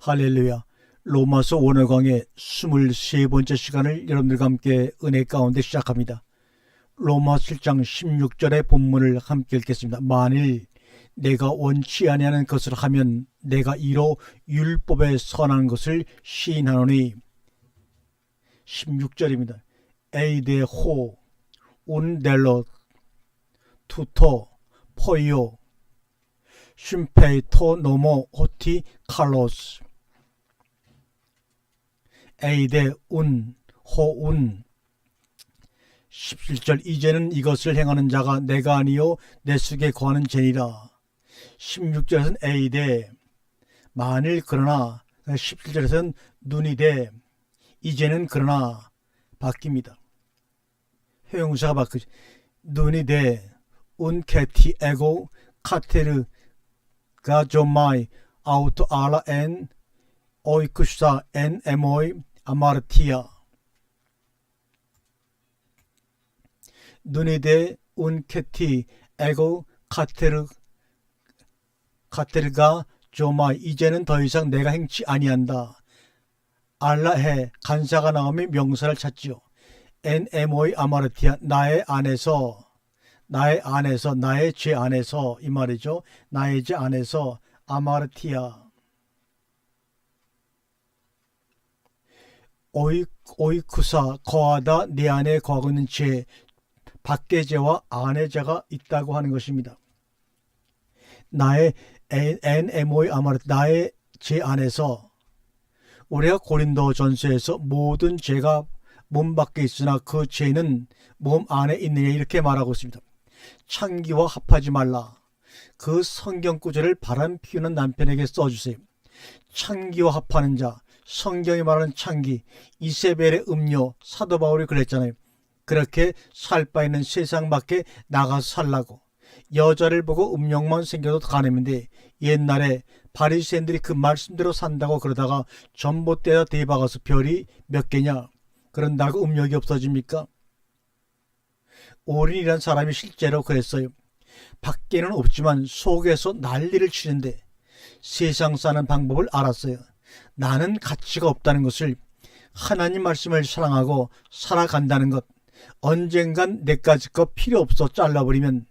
할렐루야. 로마서 원어 강의 23번째 시간을 여러분들과 함께 은혜 가운데 시작합니다. 로마 7장 16절의 본문을 함께 읽겠습니다. 만일 내가 원치 아니하는 것을 하면 내가 이로 율법에 선한 것을 시인하노니. 16절입니다. 에이데 호 운델로 투토 포이오 쉼페이토 노모 호티 칼로스. 에이데 운 호운. 17절 이제는 이것을 행하는 자가 내가 아니요 내 속에 거하는 죄니라. 16절에서는 에이데 만일 그러나, 17절에서는 눈이 돼 이제는 그러나 바뀝니다. 회용사가 바뀌죠. 눈이 돼 운케티 에고 카테르가 조마이 아우토 알라 엔 오이쿠사 엔 에모이 아마르티아. 눈이 돼 운케티 에고 카테르가 조마이 이제는 더 이상 내가 행치 아니한다. 알라해 간사가 나오면 명사를 찾지요. 엔 에모이 아마르티아 나의 안에서 나의 죄 안에서 이 말이죠. 나의 죄 안에서 아마르티아. 오이쿠사 거하다 내 안에 거하고 있는 죄, 밖의 죄와 안의 죄가 있다고 하는 것입니다. 나의 NMO의 아마르 나의 죄 안에서. 우리가 고린도 전서에서 모든 죄가 몸 밖에 있으나 그 죄는 몸 안에 있느냐 이렇게 말하고 있습니다. 창기와 합하지 말라. 그 성경 구절을 바람 피우는 남편에게 써주세요. 창기와 합하는 자, 성경이 말하는 창기, 이세벨의 음료, 사도 바울이 그랬잖아요. 그렇게 살 바 있는 세상 밖에 나가서 살라고. 여자를 보고 음욕만 생겨도 가늠인데 옛날에 바리새인들이 그 말씀대로 산다고 그러다가 전봇대에다 대박아서 별이 몇 개냐 그런다고 음욕이 없어집니까? 오린이란 사람이 실제로 그랬어요. 밖에는 없지만 속에서 난리를 치는데 세상 사는 방법을 알았어요. 나는 가치가 없다는 것을, 하나님 말씀을 사랑하고 살아간다는 것, 언젠간 내까지 거 필요 없어 잘라버리면,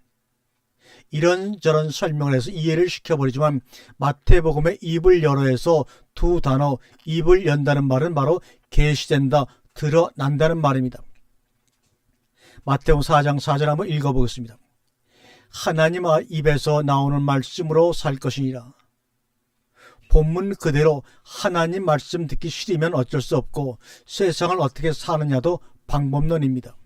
이런저런 설명을 해서 이해를 시켜버리지만 마태복음의 입을 열어 해서 두 단어, 입을 연다는 말은 바로 계시된다, 드러난다는 말입니다. 마태복음 4장 4절 한번 읽어보겠습니다. 하나님 입에서 나오는 말씀으로 살 것이니라. 본문 그대로 하나님 말씀 듣기 싫으면 어쩔 수 없고 세상을 어떻게 사느냐도 방법론입니다.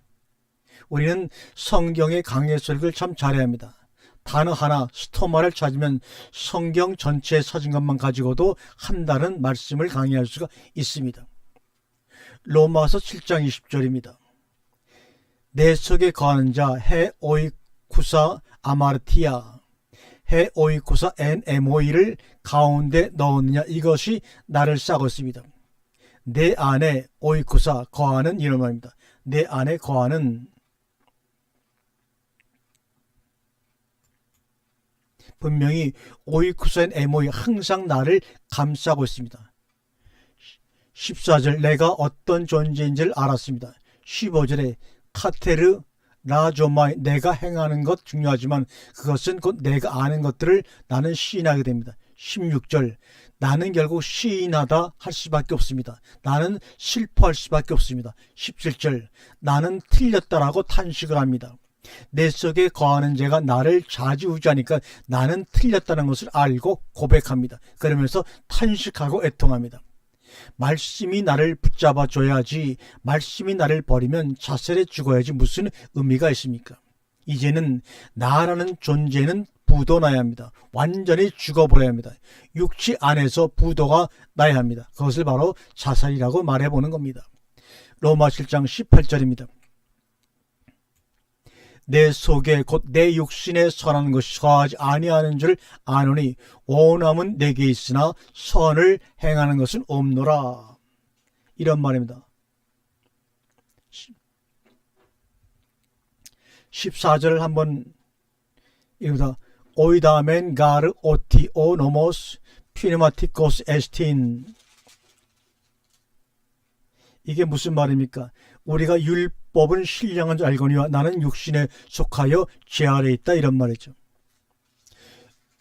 우리는 성경의 강해 설교를 참 잘해야 합니다. 단어 하나, 스토마를 찾으면 성경 전체에 찾은 것만 가지고도 한다는 말씀을 강의할 수가 있습니다. 로마서 7장 20절입니다. 내 속에 거하는 자 헤오이쿠사 아마르티아, 헤오이쿠사 엔 에모이를 가운데 넣었느냐, 이것이 나를 싸고 있습니다. 내 안에 오이쿠사 거하는 이런 말입니다. 내 안에 거하는, 분명히 오이쿠사인 에모이 항상 나를 감싸고 있습니다. 14절 내가 어떤 존재인지를 알았습니다. 15절에 카테르 라조마이 내가 행하는 것 중요하지만 그것은 곧 내가 아는 것들을 나는 시인하게 됩니다. 16절 나는 결국 시인하다 할 수밖에 없습니다. 나는 슬퍼할 수밖에 없습니다. 17절 나는 틀렸다라고 탄식을 합니다. 내 속에 거하는 죄가 나를 좌지우지하니까 나는 틀렸다는 것을 알고 고백합니다. 그러면서 탄식하고 애통합니다. 말씀이 나를 붙잡아 줘야지, 말씀이 나를 버리면 자살해 죽어야지 무슨 의미가 있습니까? 이제는 나라는 존재는 부도나야 합니다. 완전히 죽어버려야 합니다. 육체 안에서 부도가 나야 합니다. 그것을 바로 자살이라고 말해보는 겁니다. 로마 7장 18절입니다. 내 속에 곧 내 육신에 선한 것이 거하지 아니하는 줄 아노니 원함은 내게 있으나 선을 행하는 것은 없노라. 이런 말입니다. 14절을 한번 읽다. 오이다멘 가르 오티 오 노모스 퓨니마티코스 에스틴. 이게 무슨 말입니까? 우리가 율법은 신령한 줄 알거니와 나는 육신에 속하여 죄 아래 있다, 이런 말이죠.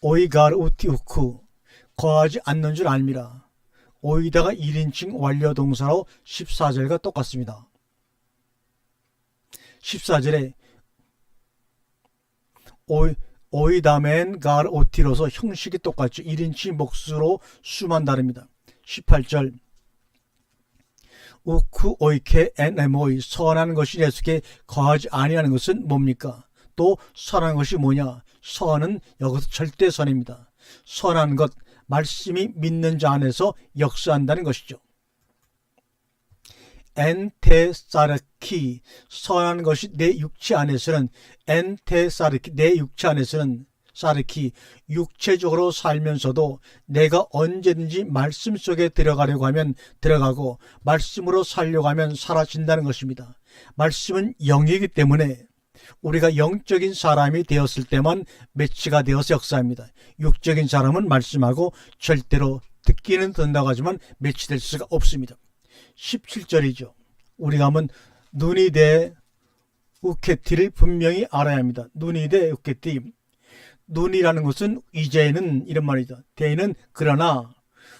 오이가르 우티 우쿠, 거하지 않는 줄 알미라. 오이다가 1인칭 완료동사로 14절과 똑같습니다. 14절에 오이다멘 가르 오티로서 형식이 똑같죠. 1인칭 목수로 수만 다릅니다. 18절 우쿠 오이케 엔에모이, 선한 것이 내 속에 거하지 아니하는 것은 뭡니까? 또 선한 것이 뭐냐? 선은 여기서 절대선입니다. 선한 것, 말씀이 믿는 자 안에서 역사한다는 것이죠. 엔테사르키, 선한 것이 내 육체 안에서는, 엔테사르키, 내 육체 안에서는, 사르키, 육체적으로 살면서도 내가 언제든지 말씀 속에 들어가려고 하면 들어가고 말씀으로 살려고 하면 사라진다는 것입니다. 말씀은 영이기 때문에 우리가 영적인 사람이 되었을 때만 매치가 되어서 역사합니다. 육적인 사람은 말씀하고 절대로 듣기는 듣는다고 하지만 매치될 수가 없습니다. 17절이죠. 우리가 하면 눈이 대 우케티를 분명히 알아야 합니다. 눈이 대 우케티. 눈이라는 것은 이제는 이런 말이죠. 대는 그러나,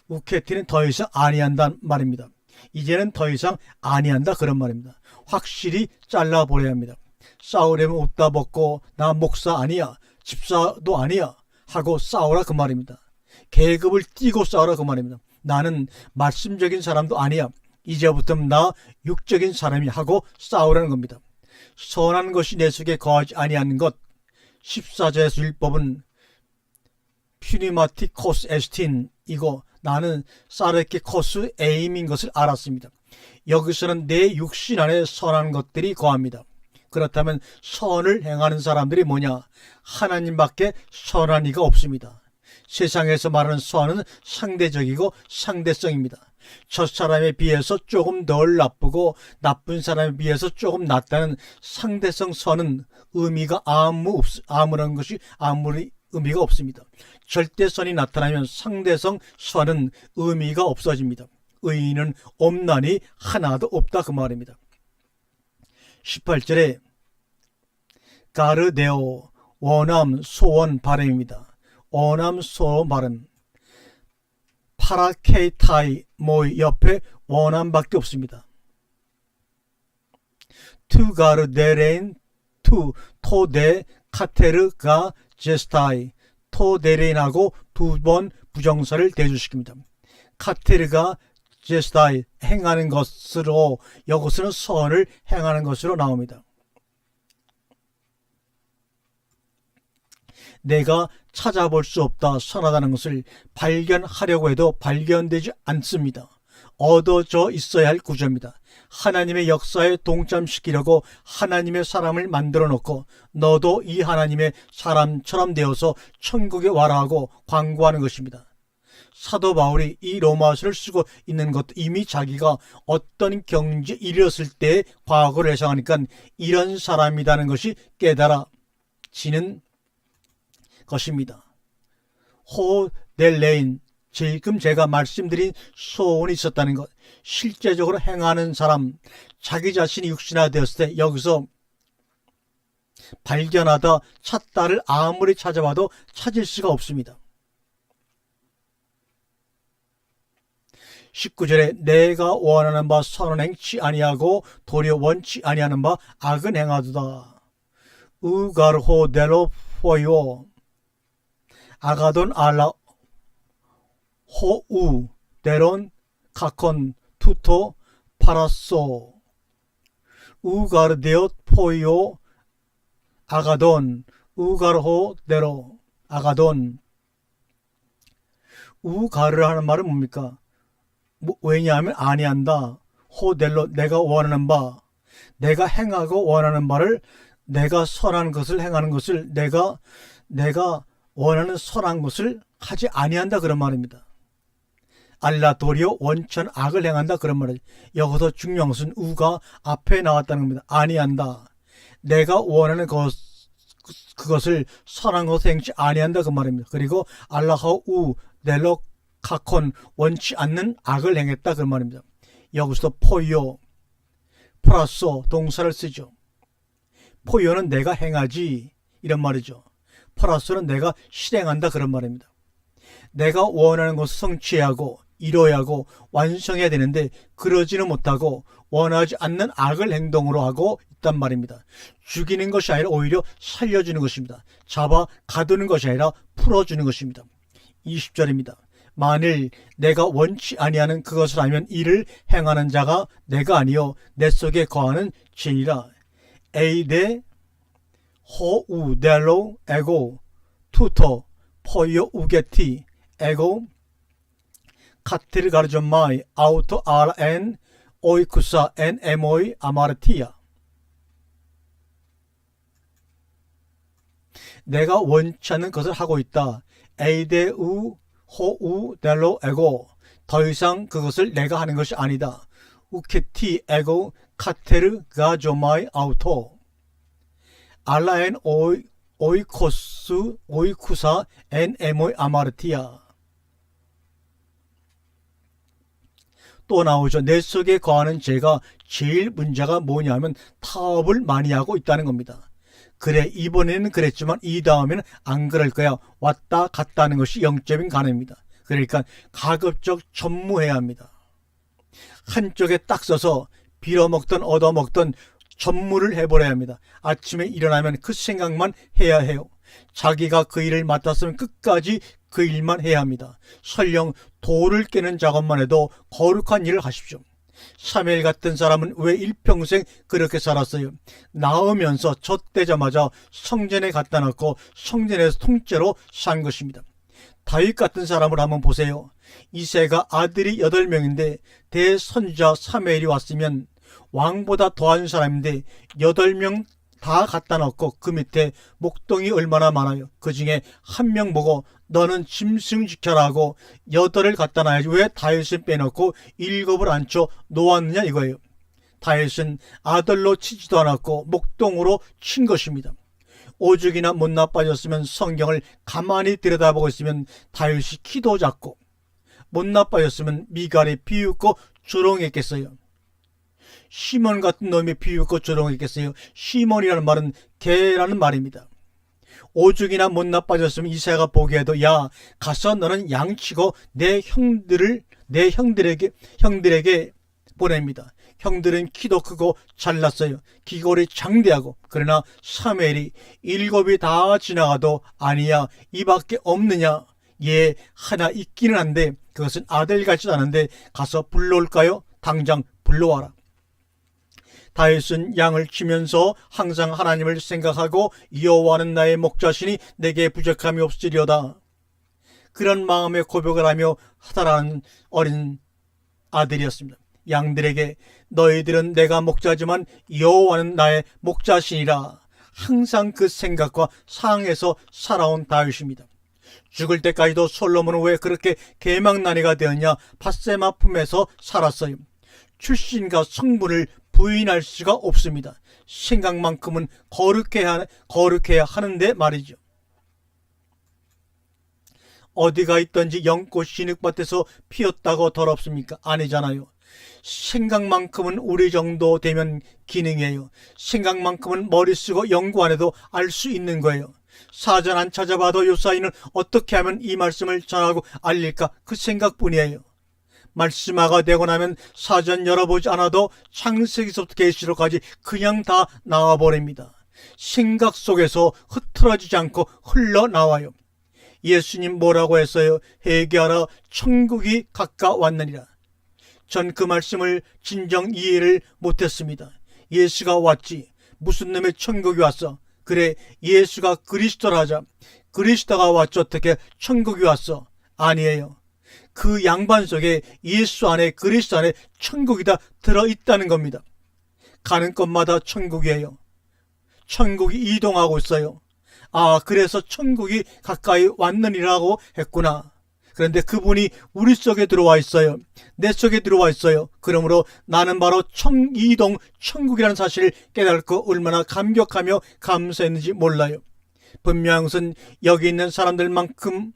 우케티는 더 이상 아니한다는 말입니다. 이제는 더 이상 아니한다, 그런 말입니다. 확실히 잘라버려야 합니다. 싸우려면 옷 다 벗고 나 목사 아니야, 집사도 아니야 하고 싸우라, 그 말입니다. 계급을 띄고 싸우라, 그 말입니다. 나는 말씀적인 사람도 아니야, 이제부터 나 육적인 사람이 하고 싸우라는 겁니다. 선한 것이 내 속에 거하지 아니하는 것, 14절에서 율법은 퓨니마티코스 에스틴, 이거 나는 사르키 코스 에임인 것을 알았습니다. 여기서는 내 육신 안에 선한 것들이 거합니다. 그렇다면 선을 행하는 사람들이 뭐냐? 하나님밖에 선한 이가 없습니다. 세상에서 말하는 선은 상대적이고 상대성입니다. 저 사람에 비해서 조금 덜 나쁘고 나쁜 사람에 비해서 조금 낫다는 상대성 선은 의미가 아무런 것이 아무리 의미가 없습니다. 절대선이 나타나면 상대성 선은 의미가 없어집니다. 의인은 없나니 하나도 없다, 그 말입니다. 18절에 가르데오, 원함, 소원, 바람입니다. 원함, 소원, 바람. 파라케이타이, 모이, 옆에 원함밖에 없습니다. 투가르데레인, 토데, 카테르가, 제스타이, 토데레인하고 두 번 부정사를 대조시킵니다. 카테르가 제스타이, 행하는 것으로, 여기서는 선을 행하는 것으로 나옵니다. 내가 찾아볼 수 없다, 선하다는 것을 발견하려고 해도 발견되지 않습니다. 얻어져 있어야 할 구조입니다. 하나님의 역사에 동참시키려고 하나님의 사람을 만들어 놓고 너도 이 하나님의 사람처럼 되어서 천국에 와라 하고 광고하는 것입니다. 사도 바울이 이 로마서를 쓰고 있는 것도 이미 자기가 어떤 경지에 이르렀을 때의 과거를 회상하니까 이런 사람이라는 것이 깨달아지는 것입니다. 호델레인, 지금 제가 말씀드린 소원이 있었다는 것, 실제적으로 행하는 사람, 자기 자신이 육신화 되었을 때 여기서 발견하다 찾다를 아무리 찾아봐도 찾을 수가 없습니다. 19절에 내가 원하는 바 선은 행치 아니하고 도리어 원치 아니하는 바 악은 행하도다. 우가르호 델로포요 아가돈 알라 호우 데론 카콘 투토 파라소 우가르데옷 포요 아가돈 우가르호 데로 아가돈. 우가르 하는 말은 뭡니까? 왜냐하면 아니한다. 호델로, 내가 원하는 바, 내가 행하고 원하는 바를, 내가 선한 것을 행하는 것을, 내가 원하는 선한 것을 하지 아니한다, 그런 말입니다. 알라도리오, 원천 악을 행한다, 그런 말이죠. 여기서 중요한 것은 우가 앞에 나왔다는 겁니다. 아니한다. 내가 원하는 그것을 선한 것을 행치 아니한다, 그 말입니다. 그리고 알라하우 델로 카콘 원치 않는 악을 행했다 그 말입니다. 여기서 포요 플러스 동사를 쓰죠. 포요는 내가 행하지 이런 말이죠. 플러스는 내가 실행한다 그런 말입니다. 내가 원하는 것을 성취해야 하고 이뤄야 하고 완성해야 되는데 그러지는 못하고 원하지 않는 악을 행동으로 하고 있단 말입니다. 죽이는 것이 아니라 오히려 살려주는 것입니다. 잡아 가두는 것이 아니라 풀어주는 것입니다. 20절입니다. 만일 내가 원치 아니하는 그것을 하면 이를 행하는 자가 내가 아니요 내 속에 거하는 죄니라. 에이데 호우델로 에고 투토 포요 우게티 에고 카티르 가르존마이 아우토 아라엔 오이쿠사 엔 에모이 아마르티아. 내가 원치 않는 것을 하고 있다. 에이데우 호우 델로 에고 더 이상 그것을 내가 하는 것이 아니다. 우케티 에고 카테르 가조마이 아우토 알라엔 오이코스 오이쿠사 엔 에모이 아마르티아. 또 나오죠. 내 속에 거하는 죄가 제일 문제가 뭐냐면 타협을 많이 하고 있다는 겁니다. 그래 이번에는 그랬지만 이 다음에는 안 그럴 거야. 왔다 갔다 하는 것이 영적인 간입니다. 그러니까 가급적 전무해야 합니다. 한쪽에 딱 서서 빌어먹던 얻어먹던 전무를 해버려야 합니다. 아침에 일어나면 그 생각만 해야 해요. 자기가 그 일을 맡았으면 끝까지 그 일만 해야 합니다. 설령 돌을 깨는 작업만 해도 거룩한 일을 하십시오. 사무엘 같은 사람은 왜 일평생 그렇게 살았어요? 낳으면서 젖되자마자 성전에 갖다 놓고 성전에서 통째로 산 것입니다. 다윗 같은 사람을 한번 보세요. 이새가 아들이 8명인데 대선지자 사무엘이 왔으면 왕보다 더한 사람인데 8명 다 갖다 놓고 그 밑에 목동이 얼마나 많아요. 그 중에 한 명 보고 너는 짐승 지켜라 하고 8을 갖다 놔야지 왜 다윗은 빼놓고 7을 앉혀 놓았느냐 이거예요. 다윗은 아들로 치지도 않았고 목동으로 친 것입니다. 오죽이나 못 나빠졌으면 성경을 가만히 들여다보고 있으면 다윗이 키도 작고 못 나빠졌으면 미갈이 비웃고 조롱했겠어요. 시몬 같은 놈이 비웃고 조롱했겠어요. 시몬이라는 말은 개라는 말입니다. 오죽이나 못 나빠졌으면 이새가 보기에도 야 가서 너는 양치고 내 형들에게 보냅니다. 형들은 키도 크고 잘났어요. 귀골이 장대하고. 그러나 사무엘이 7이 다 지나가도 아니야 이밖에 없느냐. 예 하나 있기는 한데 그것은 아들 같지도 않은데 가서 불러올까요? 당장 불러와라. 다윗은 양을 치면서 항상 하나님을 생각하고 여호와는 나의 목자시니 내게 부족함이 없으리로다. 그런 마음의 고백을 하며 하다라는 어린 아들이었습니다. 양들에게 너희들은 내가 목자지만 여호와는 나의 목자시니라. 항상 그 생각과 상황에서 살아온 다윗입니다. 죽을 때까지도 솔로몬은 왜 그렇게 계망나니가 되었냐? 밧세마 품에서 살았어요. 출신과 성분을 부인할 수가 없습니다. 생각만큼은 거룩해야 하는데 말이죠. 어디가 있든지 연꽃이 진흙밭에서 피었다고 더럽습니까? 아니잖아요. 생각만큼은 우리 정도 되면 기능이에요. 생각만큼은 머리 쓰고 연구 안 해도 알 수 있는 거예요. 사전 안 찾아봐도 요사이는 어떻게 하면 이 말씀을 전하고 알릴까? 그 생각뿐이에요. 말씀화가 되고 나면 사전 열어보지 않아도 창세기서부터 계시록까지 그냥 다 나와버립니다. 생각 속에서 흐트러지지 않고 흘러나와요. 예수님 뭐라고 했어요? 회개하라 천국이 가까웠느니라. 전 그 말씀을 진정 이해를 못했습니다. 예수가 왔지 무슨 놈의 천국이 왔어? 그래 예수가 그리스도라 하자. 그리스도가 왔지 어떻게 천국이 왔어? 아니에요. 그 양반 속에 예수 안에 그리스도 안에 천국이 다 들어있다는 겁니다. 가는 곳마다 천국이에요. 천국이 이동하고 있어요. 아 그래서 천국이 가까이 왔느니라고 했구나. 그런데 그분이 우리 속에 들어와 있어요. 내 속에 들어와 있어요. 그러므로 나는 바로 이동 천국이라는 사실을 깨닫고 얼마나 감격하며 감사했는지 몰라요. 분명한 것은 여기 있는 사람들만큼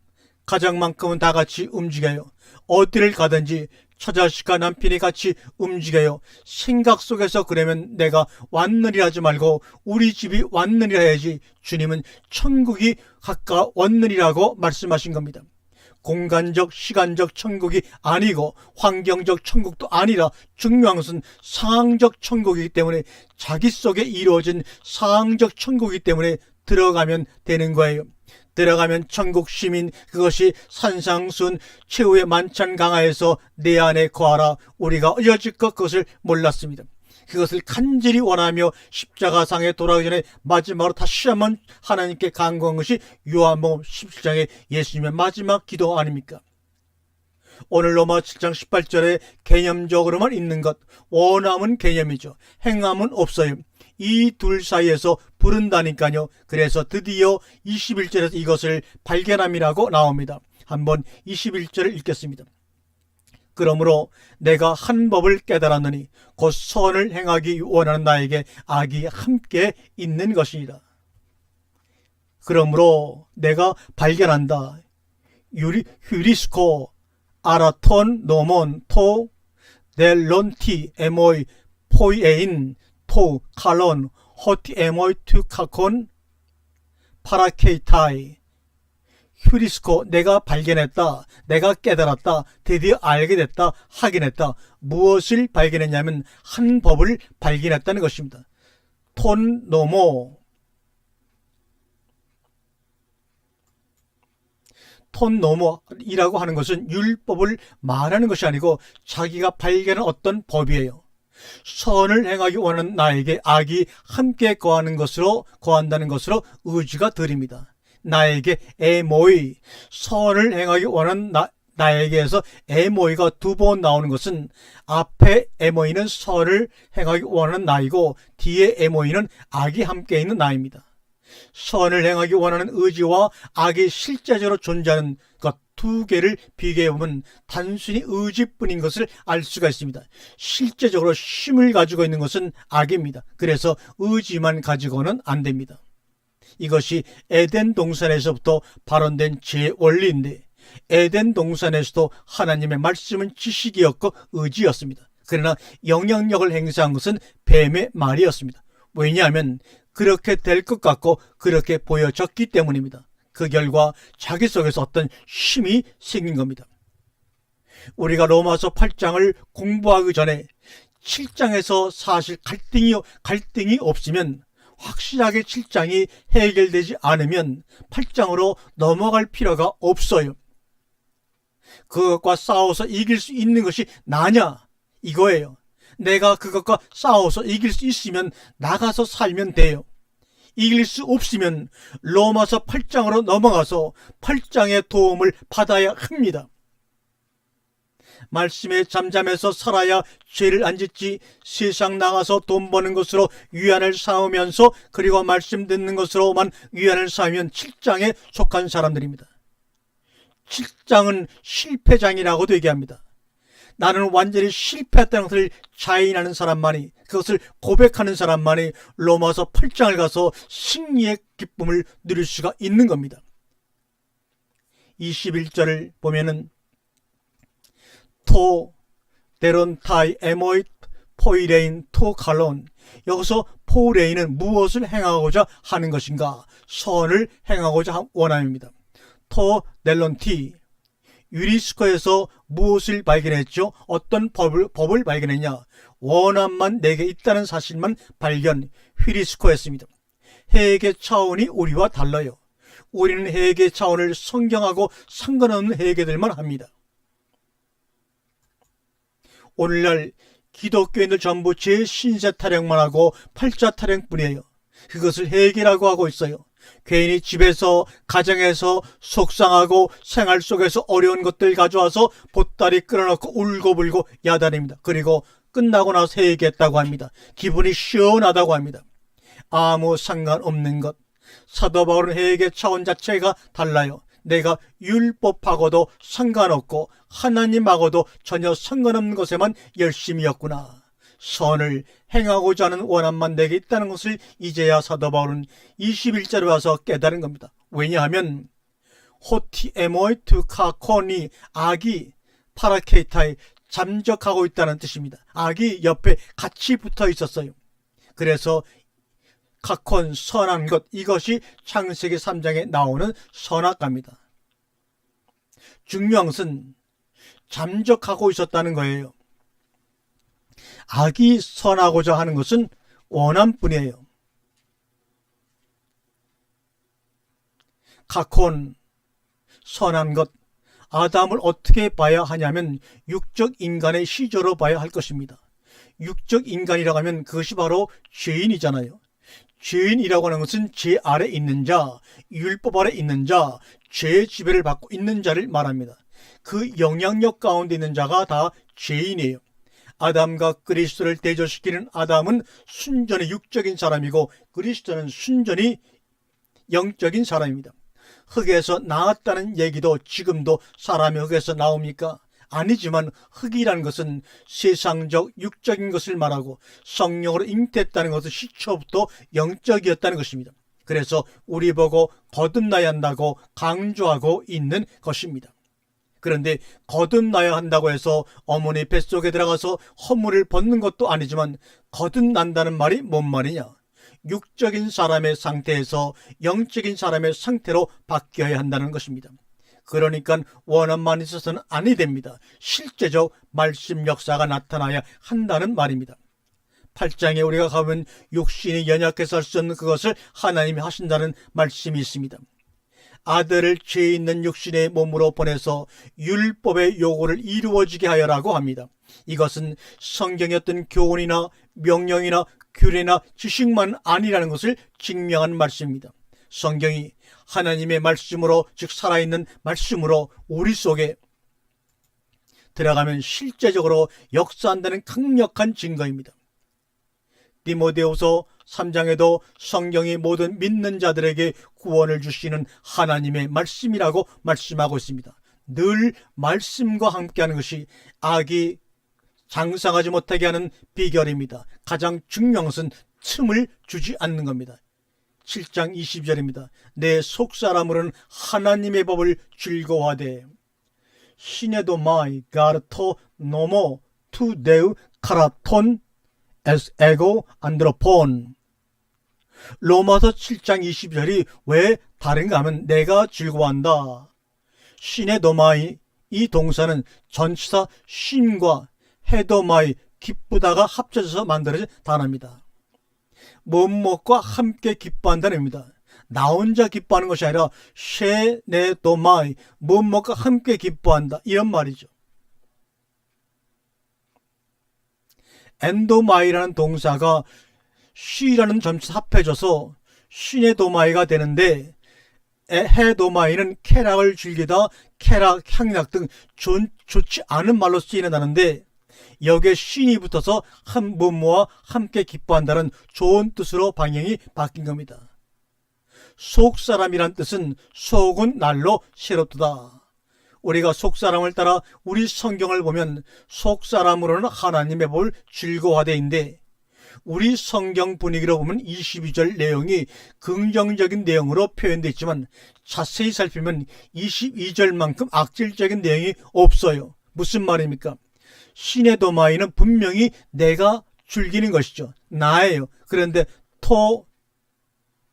가정만큼은 다 같이 움직여요. 어디를 가든지 처자식과 남편이 같이 움직여요. 생각 속에서 그러면 내가 왔느니라 하지 말고 우리 집이 왔느니라 해야지 주님은 천국이 가까웠느니라고 말씀하신 겁니다. 공간적 시간적 천국이 아니고 환경적 천국도 아니라 중요한 것은 상황적 천국이기 때문에 자기 속에 이루어진 상황적 천국이기 때문에 들어가면 되는 거예요. 들어가면 천국 시민, 그것이 산상순 최후의 만찬 강화에서 내 안에 거하라. 우리가 여지껏 그것을 몰랐습니다. 그것을 간절히 원하며 십자가상에 돌아가기 전에 마지막으로 다시 한번 하나님께 간구한 것이 요한복음 17장의 예수님의 마지막 기도 아닙니까? 오늘 로마 7장 18절에 개념적으로만 있는 것, 원함은 개념이죠. 행함은 없어요. 이 둘 사이에서 부른다니까요. 그래서 드디어 21절에서 이것을 발견함이라고 나옵니다. 한번 21절을 읽겠습니다. 그러므로 내가 한 법을 깨달았느니 곧 선을 행하기 원하는 나에게 악이 함께 있는 것이니라. 그러므로 내가 발견한다. 휴리스코 아라톤 노몬 토 넬론티 에모이 포이에인 토 칼론 호티 에모이 투 카콘 파라케이타이. 휴리스코, 내가 발견했다, 내가 깨달았다, 드디어 알게 됐다, 확인했다. 무엇을 발견했냐면 한 법을 발견했다는 것입니다. 톤 노모, 톤 노모이라고 하는 것은 율법을 말하는 것이 아니고 자기가 발견한 어떤 법이에요. 선을 행하기 원하는 나에게 악이 함께 거한다는 것으로 의지가 드립니다. 나에게 에모이, 선을 행하기 원하는 나에게에서 에모이가 두 번 나오는 것은 앞에 에모이는 선을 행하기 원하는 나이고 뒤에 에모이는 악이 함께 있는 나입니다. 선을 행하기 원하는 의지와 악이 실제적으로 존재하는 것 두 개를 비교해보면 단순히 의지뿐인 것을 알 수가 있습니다. 실제적으로 힘을 가지고 있는 것은 악입니다. 그래서 의지만 가지고는 안 됩니다. 이것이 에덴 동산에서부터 발원된 제 원리인데 에덴 동산에서도 하나님의 말씀은 지식이었고 의지였습니다. 그러나 영향력을 행사한 것은 뱀의 말이었습니다. 왜냐하면 그렇게 될 것 같고 그렇게 보여졌기 때문입니다. 그 결과 자기 속에서 어떤 힘이 생긴 겁니다. 우리가 로마서 8장을 공부하기 전에 7장에서 사실 갈등이 없으면 확실하게 7장이 해결되지 않으면 8장으로 넘어갈 필요가 없어요. 그것과 싸워서 이길 수 있는 것이 나냐? 이거예요. 내가 그것과 싸워서 이길 수 있으면 나가서 살면 돼요. 이길 수 없으면 로마서 8장으로 넘어가서 8장의 도움을 받아야 합니다. 말씀에 잠잠해서 살아야 죄를 안 짓지 세상 나가서 돈 버는 것으로 위안을 쌓으면서 그리고 말씀 듣는 것으로만 위안을 쌓으면 7장에 속한 사람들입니다. 7장은 실패장이라고도 얘기합니다. 나는 완전히 실패했다는 것을 자인하는 사람만이, 그것을 고백하는 사람만이 로마서 8장을 가서 승리의 기쁨을 누릴 수가 있는 겁니다. 21절을 보면은 토 데론타이 에모이 포이레인 토 칼론, 여기서 포레인은 무엇을 행하고자 하는 것인가? 선을 행하고자 원함입니다. 토 넬론티, 유리스코에서 무엇을 발견했죠? 어떤 법을 발견했냐? 원함만 내게 있다는 사실만 발견, 휘리스코했습니다. 해계 차원이 우리와 달라요. 우리는 해계 차원을 성경하고 상관없는 해계들만 합니다. 오늘날 기독교인들 전부 제 신세 타령만 하고 팔자 타령뿐이에요. 그것을 해계라고 하고 있어요. 괜히 집에서 가정에서 속상하고 생활 속에서 어려운 것들 가져와서 보따리 끌어놓고 울고불고 야단입니다. 그리고 끝나고 나서 회개했다고 합니다. 기분이 시원하다고 합니다. 아무 상관없는 것. 사도 바울은 회개 차원 자체가 달라요. 내가 율법하고도 상관없고 하나님하고도 전혀 상관없는 것에만 열심이었구나. 선을 행하고자 하는 원함만 내게 있다는 것을 이제야 사도 바울은 21절에 와서 깨달은 겁니다. 왜냐하면 호티에모이트 카코니, 악이 파라케이타에 잠적하고 있다는 뜻입니다. 악이 옆에 같이 붙어 있었어요. 그래서 카콘, 선한 것, 이것이 창세기 3장에 나오는 선악과입니다. 중요한 것은 잠적하고 있었다는 거예요. 악이 선하고자 하는 것은 원함뿐이에요. 카콘, 선한 것, 아담을 어떻게 봐야 하냐면 육적 인간의 시조로 봐야 할 것입니다. 육적 인간이라고 하면 그것이 바로 죄인이잖아요. 죄인이라고 하는 것은 죄 아래 있는 자, 율법 아래 있는 자, 죄의 지배를 받고 있는 자를 말합니다. 그 영향력 가운데 있는 자가 다 죄인이에요. 아담과 그리스도를 대조시키는 아담은 순전히 육적인 사람이고 그리스도는 순전히 영적인 사람입니다. 흙에서 나왔다는 얘기도 지금도 사람이 흙에서 나옵니까? 아니지만 흙이라는 것은 세상적 육적인 것을 말하고 성령으로 잉태했다는 것은 시초부터 영적이었다는 것입니다. 그래서 우리 보고 거듭나야 한다고 강조하고 있는 것입니다. 그런데 거듭나야 한다고 해서 어머니 뱃속에 들어가서 허물을 벗는 것도 아니지만 거듭난다는 말이 뭔 말이냐? 육적인 사람의 상태에서 영적인 사람의 상태로 바뀌어야 한다는 것입니다. 그러니까 원함만 있어서는 아니 됩니다. 실제적 말씀 역사가 나타나야 한다는 말입니다. 8장에 우리가 가면 육신이 연약해서 할 수 없는 그것을 하나님이 하신다는 말씀이 있습니다. 아들을 죄 있는 육신의 몸으로 보내서 율법의 요구를 이루어지게 하여라고 합니다. 이것은 성경의 어떤 교훈이나 명령이나 규례나 지식만 아니라는 것을 증명한 말씀입니다. 성경이 하나님의 말씀으로, 즉 살아있는 말씀으로 우리 속에 들어가면 실제적으로 역사한다는 강력한 증거입니다. 디모데후서 3장에도 성경이 모든 믿는 자들에게 구원을 주시는 하나님의 말씀이라고 말씀하고 있습니다. 늘 말씀과 함께하는 것이 악이 장성하지 못하게 하는 비결입니다. 가장 중요한 것은 틈을 주지 않는 겁니다. 7장 20절입니다. 내 속사람으로는 하나님의 법을 즐거워하되 시내도 마이 가르토 노모 투 데우 카라톤 에스 에고 안드로폰. 로마서 7장 20절이 왜 다른가 하면 내가 즐거워한다. 시네도마이, 이 동사는 전치사 신과 헤도마이, 기쁘다가 합쳐져서 만들어진 단어입니다. 무엇과 함께 기뻐한다는 의미입니다. 나 혼자 기뻐하는 것이 아니라 쉐네도마이, 무엇과 함께 기뻐한다, 이런 말이죠. 엔도마이라는 동사가 쉬라는 전치사 합해져서 시네도마이가 되는데, 헤도마이는 쾌락을 즐기다, 쾌락, 향락 등 좋지 않은 말로 쓰이는 단어인데 여기에 신이 붙어서 한 무엇과 함께 기뻐한다는 좋은 뜻으로 방향이 바뀐 겁니다. 속사람이란 뜻은 속은 날로 새롭다. 우리가 속사람을 따라 우리 성경을 보면 속사람으로는 하나님의 법을 즐거워하되인데 우리 성경 분위기로 보면 22절 내용이 긍정적인 내용으로 표현되어 있지만 자세히 살피면 22절만큼 악질적인 내용이 없어요. 무슨 말입니까? 시네도마이는 분명히 내가 즐기는 것이죠. 나예요. 그런데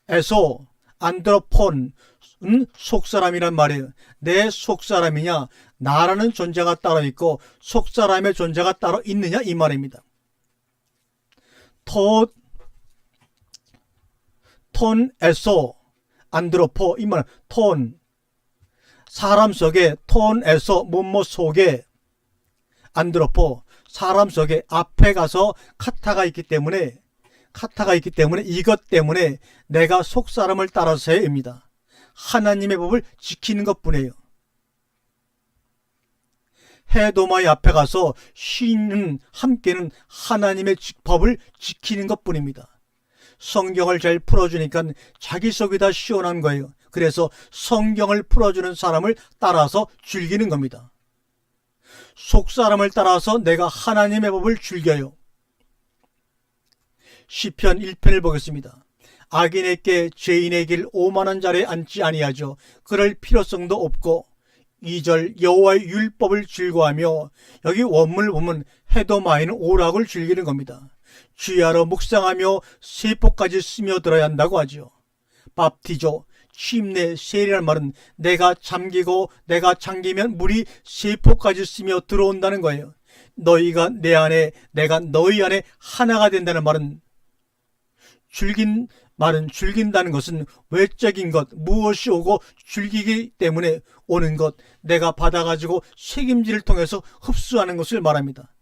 토에서 안드로폰은 속사람이란 말이에요. 내 속사람이냐? 나라는 존재가 따로 있고 속사람의 존재가 따로 있느냐? 이 말입니다. 톤에서 안드로포, 이 말은 톤, 사람 속에, 톤에서 뭐뭐 속에, 안드로포, 사람 속에, 앞에 가서 카타가 있기 때문에 이것 때문에 내가 속사람을 따라서야 합니다. 하나님의 법을 지키는 것뿐이에요. 헤도마의 앞에 가서 쉬는 함께는 하나님의 법을 지키는 것뿐입니다. 성경을 잘 풀어주니까 자기 속이 다 시원한 거예요. 그래서 성경을 풀어주는 사람을 따라서 즐기는 겁니다. 속사람을 따라서 내가 하나님의 법을 즐겨요. 시편 1편을 보겠습니다. 악인에게 죄인의 길 오만한 자리에 앉지 아니하죠. 그럴 필요성도 없고 2절 여호와의 율법을 즐거워하며 여기 원문을 보면 해도마이는 오락을 즐기는 겁니다. 주야로 묵상하며 세포까지 스며들어야 한다고 하죠. 밥티조 침내 세리란 말은 내가 잠기고 내가 잠기면 물이 세포까지 스며 들어온다는 거예요. 너희가 내 안에 내가 너희 안에 하나가 된다는 말은 즐긴다는 것은 외적인 것, 무엇이 오고 즐기기 때문에 오는 것, 내가 받아가지고 책임질을 통해서 흡수하는 것을 말합니다.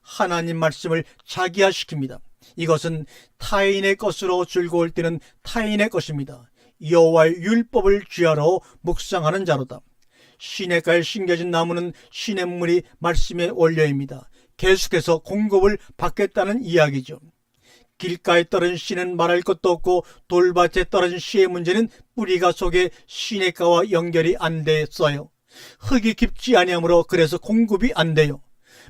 하나님 말씀을 자기화시킵니다. 이것은 타인의 것으로 즐거울 때는 타인의 것입니다. 여호와의 율법을 쥐하러 묵상하는 자로다. 시냇가에 심겨진 나무는 시냇물이 말씀의 원료입니다. 계속해서 공급을 받겠다는 이야기죠. 길가에 떨어진 씨는 말할 것도 없고 돌밭에 떨어진 씨의 문제는 뿌리가 속에 시냇가와 연결이 안 됐어요. 흙이 깊지 아니하므로 그래서 공급이 안 돼요.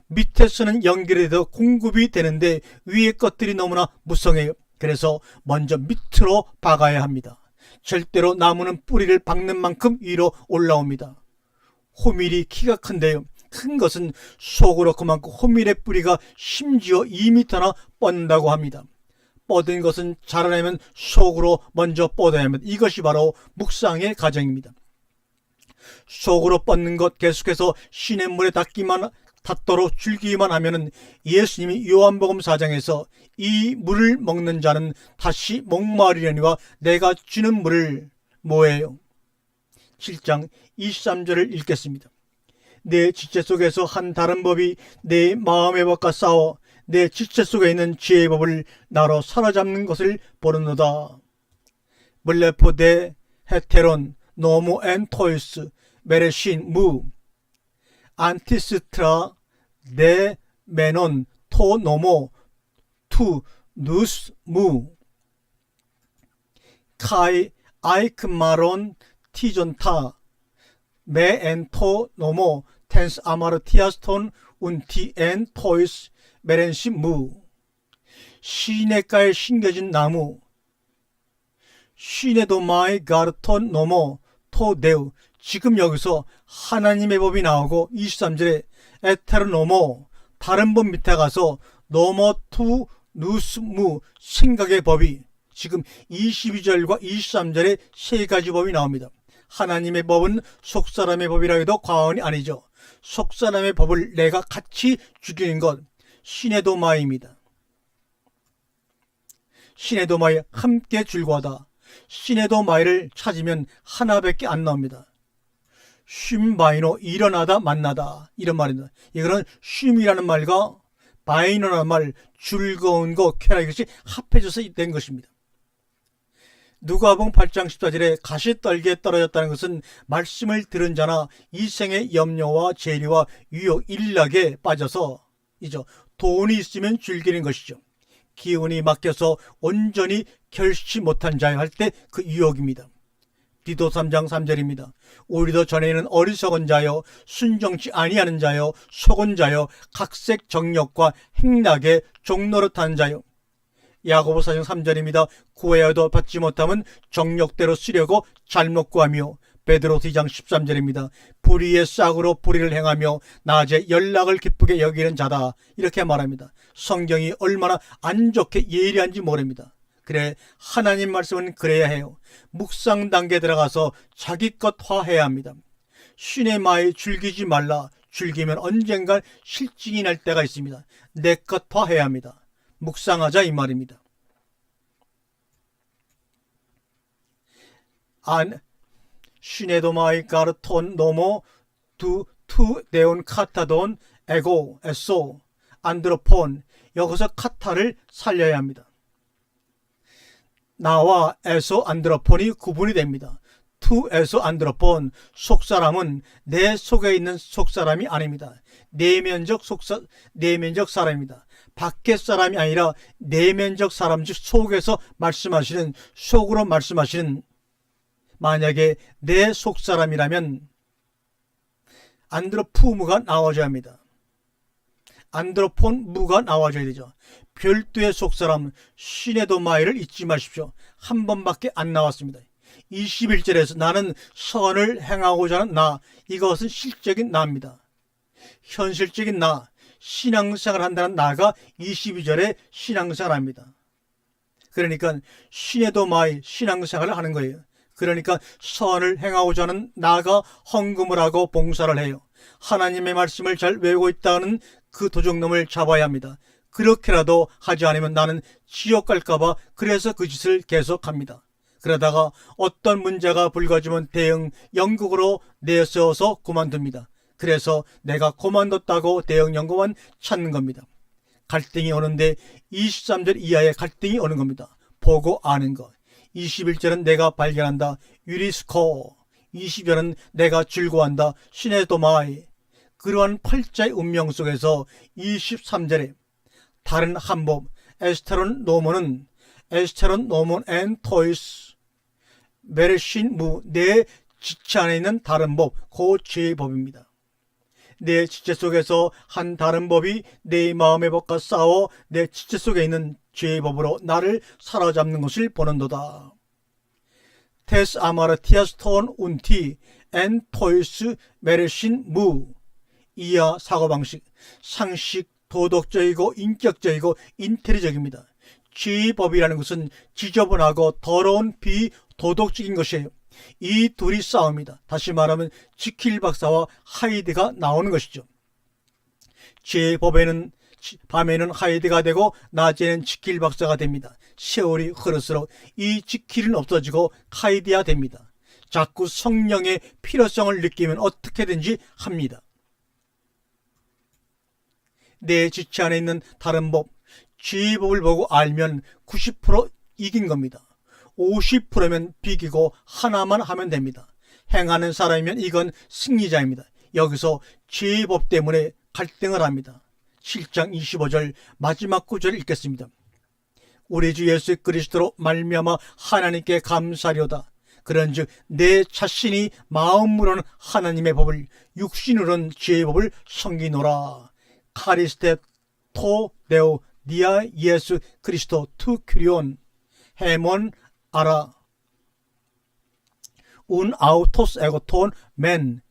밑에서는 연결이 돼서 공급이 되는데 위의 것들이 너무나 무성해요. 그래서 먼저 밑으로 박아야 합니다. 절대로 나무는 뿌리를 박는 만큼 위로 올라옵니다. 호밀이 키가 큰데요. 큰 것은 속으로 그만큼 호밀의 뿌리가 심지어 2m나 뻗는다고 합니다. 뻗은 것은 자라려면 속으로 먼저 뻗어야 합니다. 이것이 바로 묵상의 과정입니다. 속으로 뻗는 것 계속해서 시냇물에 닿도록 즐기기만 하면은 예수님이 요한복음 4장에서 이 물을 먹는 자는 다시 목마르려니와 내가 주는 물을 뭐예요? 7장 23절을 읽겠습니다. 내 지체 속에서 한 다른 법이 내 마음의 법과 싸워 내 지체 속에 있는 지혜의 법을 나로 사로잡는 것을 보르노다. 블레포데 헤테론 노모 엔 토이스 메레신 무 안티스트라 데 메논 토 노모 투 누스 무 카이 아이크마론 티존타 메 엔 토 노모 텐스 아마르티아스톤 운티 엔 토이스 메렌시 무 시냇가에 심겨진 나무 시네도마이 가르톤 노모 토데우 지금 여기서 하나님의 법이 나오고 23절에 에테르노모 다른 법 밑에 가서 노모 투 누스무 생각의 법이 지금 22절과 23절에 세 가지 법이 나옵니다. 하나님의 법은 속사람의 법이라 해도 과언이 아니죠. 속사람의 법을 내가 같이 죽이는 것 시네도마입니다. 시네도마에 함께 즐거워하다. 시네도마이를 찾으면 하나밖에 안 나옵니다. 쉼바이노 일어나다 만나다 이런 말입니다. 이거는 쉼이라는 말과 바이노라는 말 즐거운 거 쾌락 이것이 합해져서 된 것입니다. 누가복음 8장 14절에 가시떨기에 떨어졌다는 것은 말씀을 들은 자나 이생의 염려와 재리와 유혹 일락에 빠져서 이죠. 돈이 있으면 즐기는 것이죠. 기운이 막혀서 온전히 결시 못한 자여 할 때 그 유혹입니다. 디도 3장 3절입니다. 우리도 전에는 어리석은 자여 순정치 아니하는 자여 속은 자여 각색 정욕과 행락에 종노릇한 자여 야고보 4장 3절입니다. 구하여도 받지 못하면 정욕대로 쓰려고 잘못 구하며 베드로 2장 13절입니다. 불의의 싹으로 불의를 행하며 낮에 연락을 기쁘게 여기는 자다 이렇게 말합니다. 성경이 얼마나 안 좋게 예리한지 모릅니다. 그래 하나님 말씀은 그래야 해요. 묵상 단계에 들어가서 자기 것화해야 합니다. 시네마에 즐기지 말라. 즐기면 언젠가 실증이 날 때가 있습니다. 내 것화해야 합니다. 묵상하자 이 말입니다. 안 시네도마이 가르톤 노모 두 네온 카타돈 에고 에소 안드로폰 여기서 카타를 살려야 합니다. 나와 에소 안드로폰이 구분이 됩니다. 투 에소 안드로폰 속사람은 내 속에 있는 속사람이 아닙니다. 내면적 사람입니다. 밖의 사람이 아니라 내면적 사람 즉 속에서 말씀하시는 속으로 말씀하시는 만약에 내 속사람이라면 안드로푸무가 나와줘야 합니다. 안드로폰 무가 나와줘야 되죠. 별도의 속사람 시네도마이를 잊지 마십시오. 한 번밖에 안 나왔습니다. 21절에서 나는 선을 행하고자 하는 나, 이것은 실적인 나입니다. 현실적인 나, 신앙생활 한다는 나가 22절에 신앙생활합니다. 그러니까 시네도마이 신앙생활을 하는 거예요. 그러니까 선을 행하고자 하는 나가 헌금을 하고 봉사를 해요. 하나님의 말씀을 잘 외우고 있다는 그 도적놈을 잡아야 합니다. 그렇게라도 하지 않으면 나는 지옥 갈까봐 그래서 그 짓을 계속합니다. 그러다가 어떤 문제가 불거지면 대응 연극으로 내세워서 그만둡니다. 그래서 내가 그만뒀다고 대응 연극만 찾는 겁니다. 갈등이 오는데 23절 이하의 갈등이 오는 겁니다. 보고 아는 것. 21절은 내가 발견한다. 유리스코. 20절은 내가 즐거워한다. 시네도마이. 그러한 팔자의 운명 속에서 23절에 다른 한법 에스테론 노몬은 에스테론 노몬 앤 토이스 메르신 무 내 지체 안에 있는 다른 법, 그 죄법입니다. 내 지체 속에서 한 다른 법이 내 마음의 법과 싸워 내 지체 속에 있는 죄법으로 나를 사로잡는 것을 보는도다. 테스 아마르티아스 톤 운티 앤 토이스 메르신 무. 이하 사고방식, 상식, 도덕적이고 인격적이고 인테리적입니다. 죄법이라는 것은 지저분하고 더러운 비도덕적인 것이에요. 이 둘이 싸웁니다. 다시 말하면 지킬 박사와 하이드가 나오는 것이죠. 죄법에는 밤에는 하이드가 되고 낮에는 지킬 박사가 됩니다. 세월이 흐를수록 이 지킬은 없어지고 하이드가 됩니다. 자꾸 성령의 필요성을 느끼면 어떻게든지 합니다. 내 지체 안에 있는 다른 법, 죄법을 보고 알면 90% 이긴 겁니다. 50%면 비기고 하나만 하면 됩니다. 행하는 사람이면 이건 승리자입니다. 여기서 죄법 때문에 갈등을 합니다. 7장 25절 마지막 구절을 읽겠습니다. 우리 주 예수 그리스도로 말미암아 하나님께 감사하리로다. 그런즉 내 자신이 마음으로는 하나님의 법을 육신으로는 죄법을 섬기노라. 카리스테 토 데오 니아 예수 그리스도 투 큐리온 헤몬 아라 운 아우토스 에고톤 맨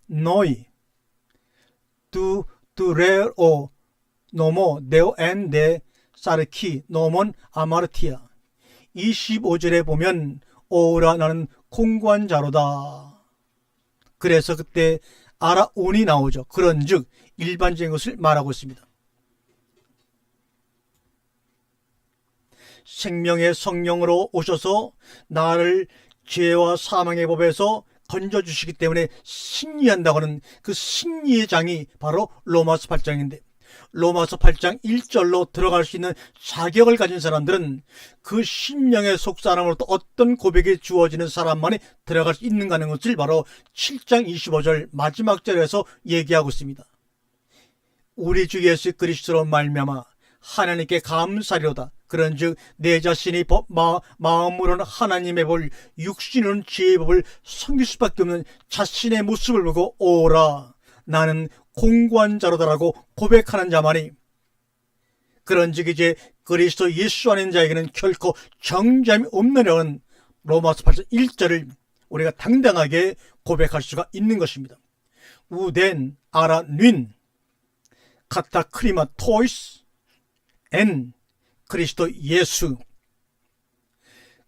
노이 두 레오 노모 데오 엔데 사르키 노몬 아마르티아. 25절에 보면 오라 나는 공고한 자로다. 그래서 그때 아라운이 나오죠. 그런즉 일반적인 것을 말하고 있습니다. 생명의 성령으로 오셔서 나를 죄와 사망의 법에서 건져주시기 때문에 승리한다고는 그 승리의 장이 바로 로마서 8장인데 로마서 8장 1절로 들어갈 수 있는 자격을 가진 사람들은 그 심령의 속사람으로부터 어떤 고백이 주어지는 사람만이 들어갈 수 있는가 하는 것을 바로 7장 25절 마지막 절에서 얘기하고 있습니다. 우리 주 예수 그리스도로 말미암아 하나님께 감사리로다. 그런즉 내 자신이 마음으로는 하나님의 법, 육신으로는 죄의 법을 섬길 수밖에 없는 자신의 모습을 보고 오라 나는 공고한 자로다라고 고백하는 자만이, 그런즉 이제 그리스도 예수 안에 있는 자에게는 결코 정죄함이 없느냐는 로마서 8장 1절을 우리가 당당하게 고백할 수가 있는 것입니다. 우덴 아라 윈 카타 크리마 토이스 엔 그리스도 예수.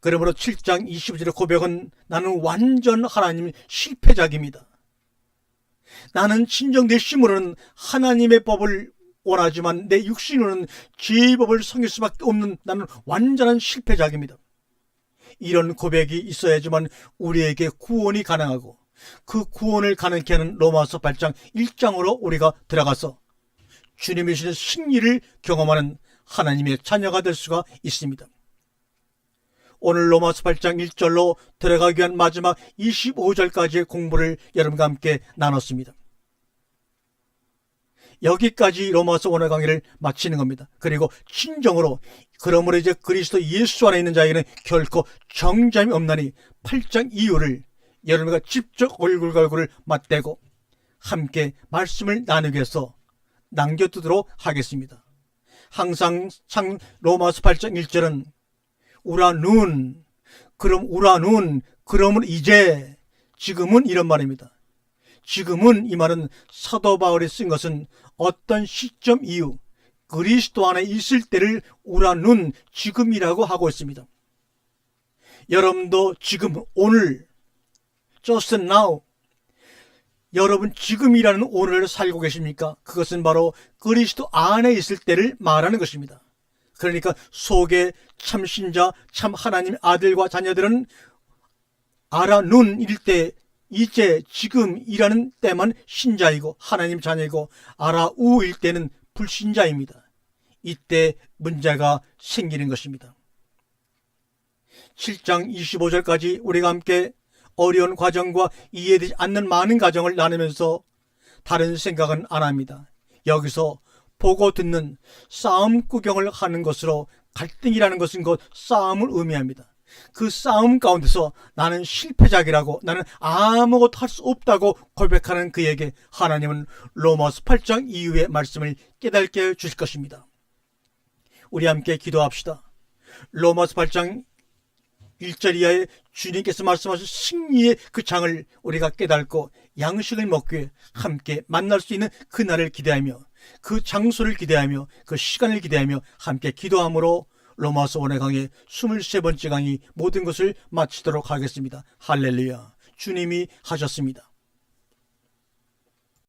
그러므로 7장 25절의 고백은 나는 완전 하나님 실패작입니다. 나는 진정 내 힘으로는 하나님의 법을 원하지만 내 육신으로는 죄의 법을 섬길 수밖에 없는 나는 완전한 실패작입니다. 이런 고백이 있어야지만 우리에게 구원이 가능하고 그 구원을 가능케 하는 로마서 8장 1장으로 우리가 들어가서 주님이 주신 승리를 경험하는 하나님의 자녀가 될 수가 있습니다. 오늘 로마서 8장 1절로 들어가기 위한 마지막 25절까지의 공부를 여러분과 함께 나눴습니다. 여기까지 로마서 오늘 강의를 마치는 겁니다. 그리고 진정으로 그러므로 이제 그리스도 예수 안에 있는 자에게는 결코 정죄함이 없나니 8장 이유를 여러분과 직접 얼굴과 얼굴을 맞대고 함께 말씀을 나누기 위해서 남겨두도록 하겠습니다. 항상 로마서 8장 1절은 우라눈, 그러면 이제, 지금은 이런 말입니다. 지금은 이 말은 사도 바울이 쓴 것은 어떤 시점 이후 그리스도 안에 있을 때를 우라눈, 지금이라고 하고 있습니다. 여러분도 지금, 오늘, just now, 여러분 지금이라는 오늘을 살고 계십니까? 그것은 바로 그리스도 안에 있을 때를 말하는 것입니다. 그러니까 속에 참 신자, 참 하나님의 아들과 자녀들은 아라눈일 때, 이제 지금이라는 때만 신자이고 하나님 자녀이고 아라우일 때는 불신자입니다. 이때 문제가 생기는 것입니다. 7장 25절까지 우리가 함께 어려운 과정과 이해되지 않는 많은 과정을 나누면서 다른 생각은 안 합니다. 여기서 보고 듣는 싸움 구경을 하는 것으로 갈등이라는 것은 곧 싸움을 의미합니다. 그 싸움 가운데서 나는 실패작이라고, 나는 아무것도 할 수 없다고 고백하는 그에게 하나님은 로마서 8장 이후의 말씀을 깨닫게 해 주실 것입니다. 우리 함께 기도합시다. 로마서 8장 1절 이하에 주님께서 말씀하신 승리의 그 장을 우리가 깨닫고 양식을 먹기 위해 함께 만날 수 있는 그날을 기대하며, 그 장소를 기대하며, 그 시간을 기대하며 함께 기도함으로 로마서 1의 강의 23번째 강의 모든 것을 마치도록 하겠습니다. 할렐루야. 주님이 하셨습니다.